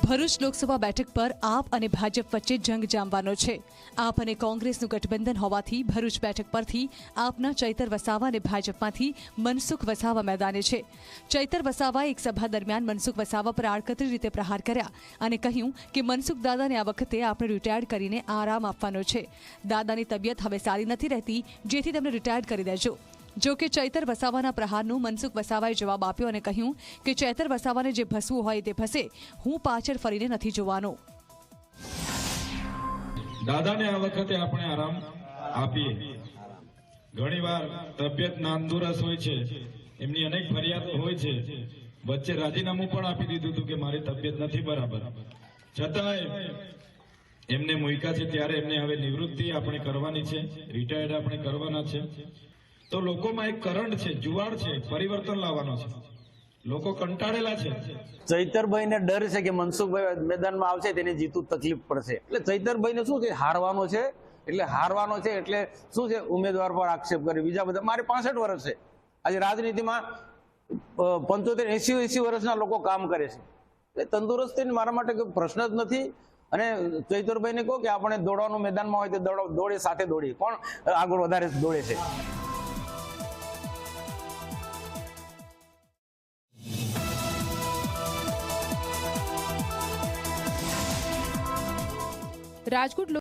ભરૂચ લોકસભા બેઠક પર આપ અને ભાજપ વચ્ચે જંગ જામવાનો છે। આપ અને કોંગ્રેસનું ગઠબંધન હોવાથી ભરૂચ બેઠક પરથી આપના ચૈતર વસાવા અને ભાજપમાંથી મનસુખ વસાવા મેદાને છે। ચૈતર વસાવાએ એક સભા દરમિયાન મનસુખ વસાવા પર આડકતરી રીતે પ્રહાર કર્યા અને કહ્યું કે મનસુખ દાદાને આ વખતે આપણે રિટાયર્ડ કરીને આરામ આપવાનો છે। દાદાની તબિયત હવે સારી નથી રહેતી, જેથી તેમને રિટાયર્ડ કરી દેજો। જો કે ચૈતર વસાવાના પ્રહારનું મનસુખ વસાવાએ જવાબ આપ્યો અને કહ્યું કે ચૈતર વસાવાને જે ભસવું હોય તે ભસે, હું પાછળ ફરીને નથી જોવાનો। દાદાને આ વખતે આપણે આરામ આપીએ। ઘણીવાર તબિયત નાંદુરસ્ત હોય છે, એમની અનેક ફરિયાદો હોય છે। વચ્ચે રાજીનામું પણ આપી દીધું હતું કે મારી તબિયત નથી બરાબર, છતાંય એમને મૂક્યા છે ત્યારે એમને હવે નિવૃત્તિ આપણે કરવાની છે, રિટાયર્ડ આપણે કરવાના છે। તો લોકોમાં એક કરંટ છે, જુવાળ છે, પરિવર્તન લાવવાનો છે। લોકો કંટાળેલા છે। ચૈતરભાઈને ડર છે કે મનસુખભાઈ મેદાનમાં આવશે તેને જીતવું તકલીફ પડશે, એટલે ચૈતરભાઈને શું છે, હારવાનો છે। એટલે શું છે, ઉમેદવાર પર આક્ષેપ કરે। બીજા બધા મારે 65 વર્ષ છે, આજે રાજનીતિમાં 75-80 વર્ષના લોકો કામ કરે છે, એટલે તંદુરસ્તી મારા માટે કોઈ પ્રશ્ન જ નથી। અને ચૈતરભાઈને કહો કે આપણે દોડવાનું મેદાનમાં હોય તો દોડે, સાથે દોડીએ, કોણ આગળ વધારે દોડે છે। રાજકોટ